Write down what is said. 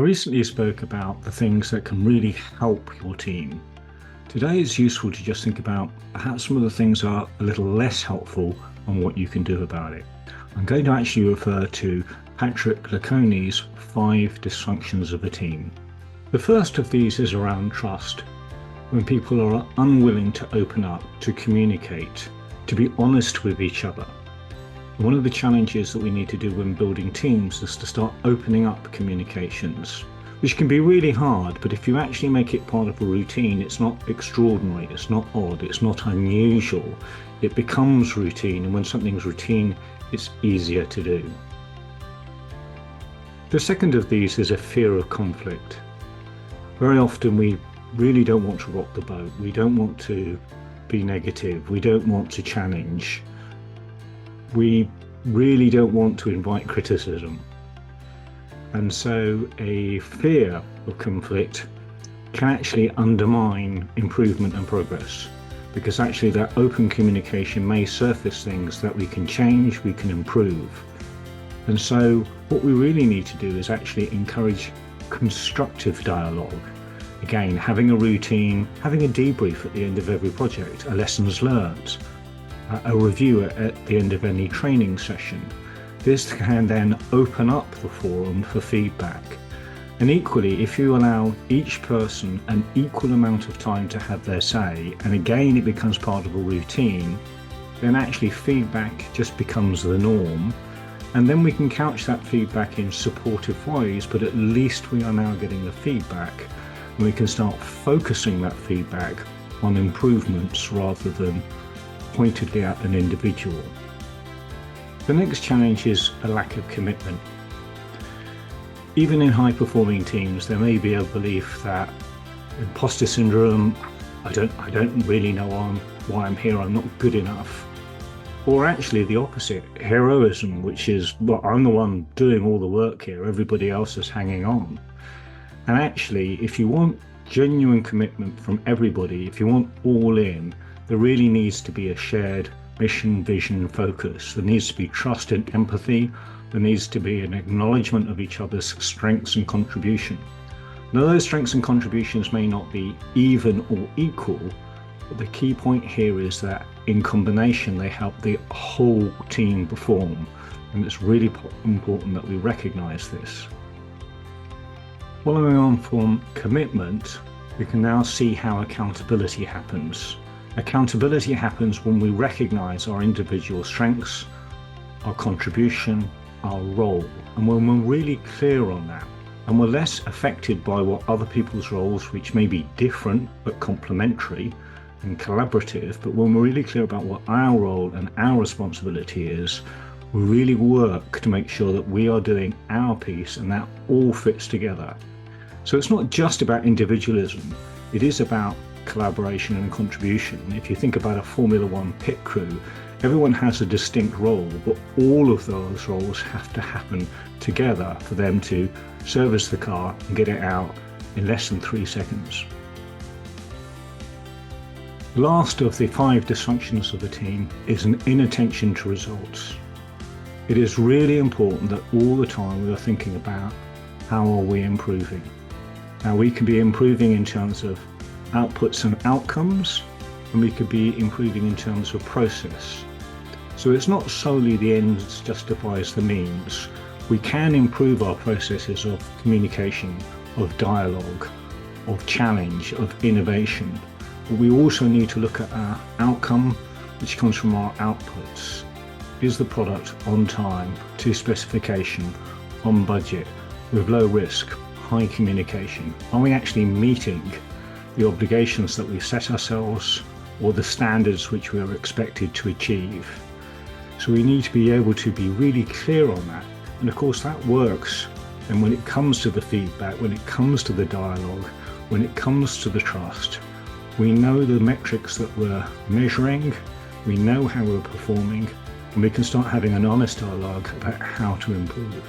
recently spoke about the things that can really help your team. Today it's useful to just think about perhaps some of the things are a little less helpful and what you can do about it. I'm going to actually refer to Patrick Lencioni's 5 dysfunctions of a team. The first of these is around trust. When people are unwilling to open up, to communicate, to be honest with each other. One of the challenges that we need to do when building teams is to start opening up communications, which can be really hard, but if you actually make it part of a routine, it's not extraordinary, it's not odd, it's not unusual. It becomes routine, and when something's routine, it's easier to do. The second of these is a fear of conflict. Very often we really don't want to rock the boat. We don't want to be negative. We don't want to challenge. We really don't want to invite criticism. And so a fear of conflict can actually undermine improvement and progress, because actually that open communication may surface things that we can change, we can improve. And so what we really need to do is actually encourage constructive dialogue. Again, having a routine, having a debrief at the end of every project, a lessons learned, a review at the end of any training session. This can then open up the forum for feedback. And equally, if you allow each person an equal amount of time to have their say, and again it becomes part of a routine, then actually feedback just becomes the norm. And then we can couch that feedback in supportive ways, but at least we are now getting the feedback, and we can start focusing that feedback on improvements rather than pointedly at an individual. The next challenge is a lack of commitment. Even in high-performing teams, there may be a belief that imposter syndrome, I don't really know why I'm here, I'm not good enough. Or actually the opposite, heroism, which is, well, I'm the one doing all the work here, everybody else is hanging on. And actually, if you want genuine commitment from everybody, if you want all in, there really needs to be a shared mission, vision, focus. There needs to be trust and empathy. There needs to be an acknowledgement of each other's strengths and contribution. Now, those strengths and contributions may not be even or equal, but the key point here is that in combination, they help the whole team perform. And it's really important that we recognize this. Following on from commitment, we can now see how accountability happens. Accountability happens when we recognize our individual strengths, our contribution, our role, and when we're really clear on that, and we're less affected by what other people's roles, which may be different but complementary and collaborative, but when we're really clear about what our role and our responsibility is, we really work to make sure that we are doing our piece and that all fits together. So it's not just about individualism, it is about collaboration and contribution. If you think about a Formula One pit crew, everyone has a distinct role, but all of those roles have to happen together for them to service the car and get it out in less than 3 seconds. The last of the 5 dysfunctions of the team is an inattention to results. It is really important that all the time we are thinking about how are we improving. Now, we can be improving in terms of outputs and outcomes, and we could be improving in terms of process. So it's not solely the ends justifies the means. We can improve our processes of communication, of dialogue, of challenge, of innovation, but we also need to look at our outcome, which comes from our outputs. Is the product on time, to specification, on budget, with low risk, high communication? Are we actually meeting the obligations that we set ourselves or the standards which we are expected to achieve? So we need to be able to be really clear on that. And of course that works. And when it comes to the feedback, when it comes to the dialogue, when it comes to the trust, we know the metrics that we're measuring, we know how we're performing, and we can start having an honest dialogue about how to improve.